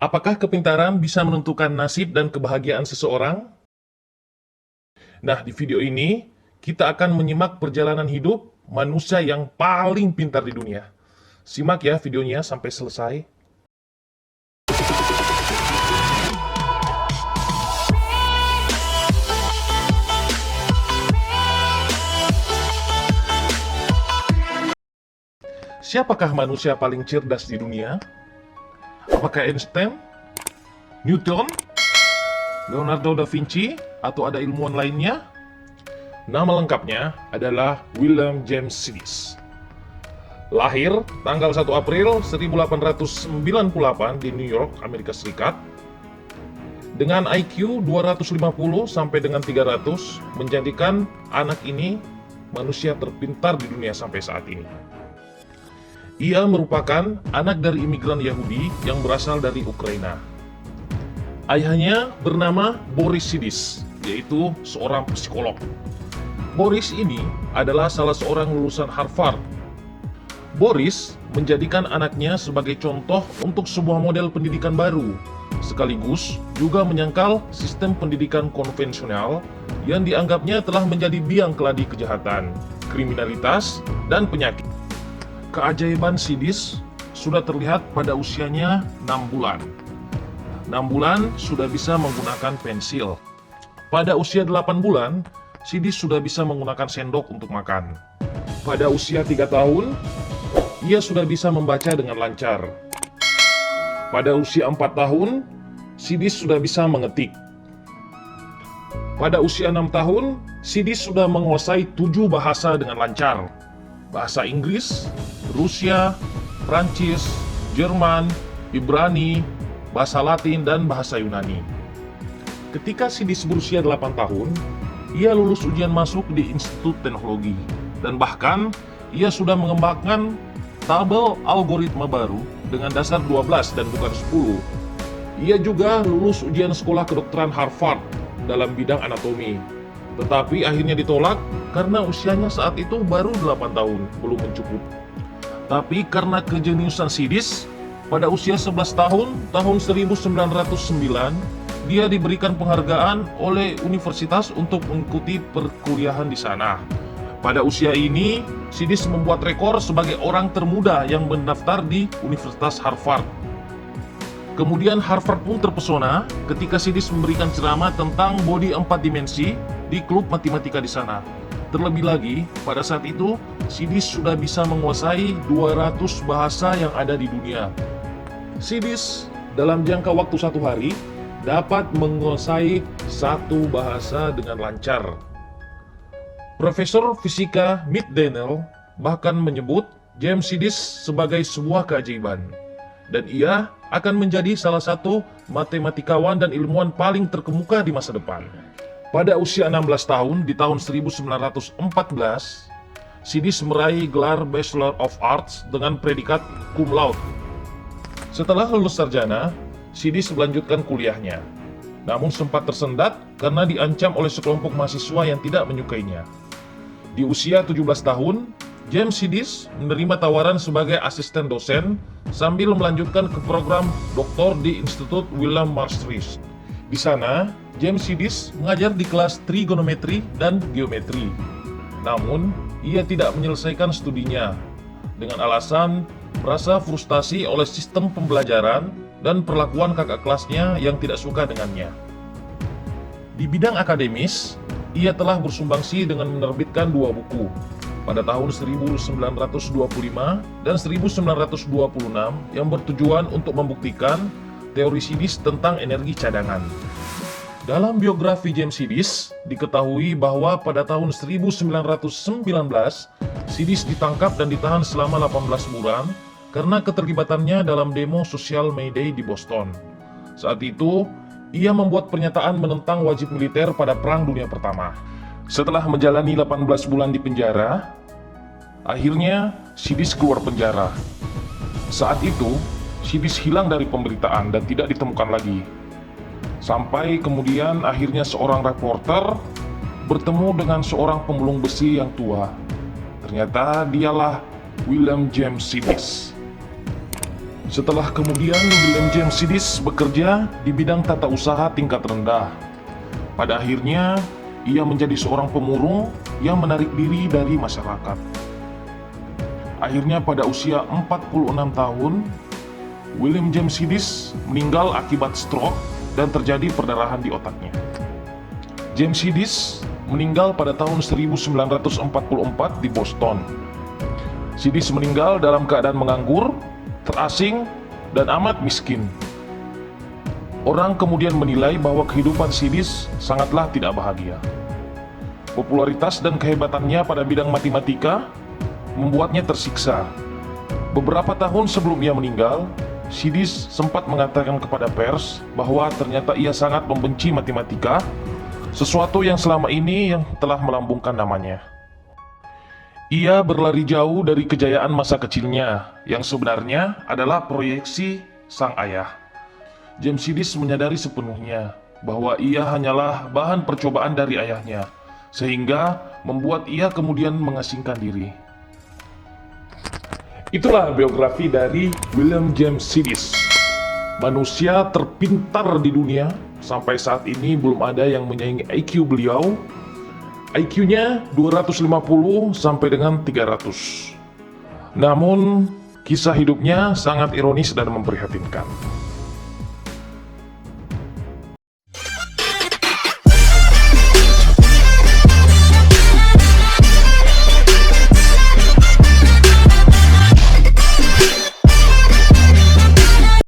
Apakah kepintaran bisa menentukan nasib dan kebahagiaan seseorang? Nah, di video ini kita akan menyimak perjalanan hidup manusia yang paling pintar di dunia. Simak ya videonya sampai selesai. Siapakah manusia paling cerdas di dunia? Apakah Einstein, Newton, Leonardo da Vinci, atau ada ilmuwan lainnya? Nama lengkapnya adalah William James Sidis. Lahir tanggal 1 April 1898 di New York, Amerika Serikat. Dengan IQ 250 sampai dengan 300, menjadikan anak ini manusia terpintar di dunia sampai saat ini. Ia merupakan anak dari imigran Yahudi yang berasal dari Ukraina. Ayahnya bernama Boris Sidis, yaitu seorang psikolog. Boris ini adalah salah seorang lulusan Harvard. Boris menjadikan anaknya sebagai contoh untuk sebuah model pendidikan baru, sekaligus juga menyangkal sistem pendidikan konvensional yang dianggapnya telah menjadi biang keladi kejahatan, kriminalitas, dan penyakit. Keajaiban Sidis sudah terlihat pada usianya 6 bulan. 6 bulan sudah bisa menggunakan pensil. Pada usia 8 bulan, Sidis sudah bisa menggunakan sendok untuk makan. Pada usia 3 tahun, ia sudah bisa membaca dengan lancar. Pada usia 4 tahun, Sidis sudah bisa mengetik. Pada usia 6 tahun, Sidis sudah menguasai 7 bahasa dengan lancar. Bahasa Inggris, Rusia, Prancis, Jerman, Ibrani, bahasa Latin, dan bahasa Yunani. Ketika Sidis berusia 8 tahun, ia lulus ujian masuk di Institut Teknologi, dan bahkan ia sudah mengembangkan tabel algoritma baru dengan dasar 12 dan bukan 10. Ia juga lulus ujian sekolah kedokteran Harvard dalam bidang anatomi, tetapi akhirnya ditolak karena usianya saat itu baru 8 tahun, belum mencukupi. Tapi karena kejeniusan Sidis, pada usia 11 tahun 1909, dia diberikan penghargaan oleh universitas untuk mengikuti perkuliahan di sana. Pada usia ini, Sidis membuat rekor sebagai orang termuda yang mendaftar di Universitas Harvard. Kemudian Harvard pun terpesona ketika Sidis memberikan ceramah tentang bodi 4 dimensi di klub matematika di sana. Terlebih lagi, pada saat itu, Sidis sudah bisa menguasai 200 bahasa yang ada di dunia. Sidis, dalam jangka waktu 1 hari, dapat menguasai 1 bahasa dengan lancar. Profesor Fisika Mick Daniel bahkan menyebut James Sidis sebagai sebuah keajaiban, dan ia akan menjadi salah satu matematikawan dan ilmuwan paling terkemuka di masa depan. Pada usia 16 tahun, di tahun 1914, Sidis meraih gelar Bachelor of Arts dengan predikat cum laude. Setelah lulus sarjana, Sidis melanjutkan kuliahnya, namun sempat tersendat karena diancam oleh sekelompok mahasiswa yang tidak menyukainya. Di usia 17 tahun, James Sidis menerima tawaran sebagai asisten dosen sambil melanjutkan ke program doktor di Institut William Maastricht. Di sana, James Sidis mengajar di kelas trigonometri dan geometri. Namun, ia tidak menyelesaikan studinya dengan alasan merasa frustasi oleh sistem pembelajaran dan perlakuan kakak kelasnya yang tidak suka dengannya. Di bidang akademis, ia telah bersumbangsi dengan menerbitkan 2 buku pada tahun 1925 dan 1926 yang bertujuan untuk membuktikan teori Sidis tentang energi cadangan. Dalam biografi James Sidis, diketahui bahwa pada tahun 1919, Sidis ditangkap dan ditahan selama 18 bulan karena keterlibatannya dalam demo sosial May Day di Boston. Saat itu, ia membuat pernyataan menentang wajib militer pada Perang Dunia Pertama. Setelah menjalani 18 bulan di penjara, akhirnya Sidis keluar penjara. Saat itu, Sidis hilang dari pemberitaan dan tidak ditemukan lagi. Sampai kemudian akhirnya seorang reporter bertemu dengan seorang pemulung besi yang tua. Ternyata dialah William James Sidis. Setelah kemudian William James Sidis bekerja di bidang tata usaha tingkat rendah. Pada akhirnya, ia menjadi seorang pemurung yang menarik diri dari masyarakat. Akhirnya pada usia 46 tahun, William James Sidis meninggal akibat stroke dan terjadi perdarahan di otaknya. James Sidis meninggal pada tahun 1944 di Boston. Sidis meninggal dalam keadaan menganggur, terasing, dan amat miskin. Orang kemudian menilai bahwa kehidupan Sidis sangatlah tidak bahagia. Popularitas dan kehebatannya pada bidang matematika membuatnya tersiksa. Beberapa tahun sebelum ia meninggal, Sidis sempat mengatakan kepada pers bahwa ternyata ia sangat membenci matematika, sesuatu yang selama ini yang telah melambungkan namanya. Ia berlari jauh dari kejayaan masa kecilnya, yang sebenarnya adalah proyeksi sang ayah. James Sidis menyadari sepenuhnya bahwa ia hanyalah bahan percobaan dari ayahnya, sehingga membuat ia kemudian mengasingkan diri. Itulah biografi dari William James Sidis, manusia terpintar di dunia. Sampai saat ini belum ada yang menyaingi IQ beliau. IQ-nya 250 sampai dengan 300. Namun, kisah hidupnya sangat ironis dan memprihatinkan.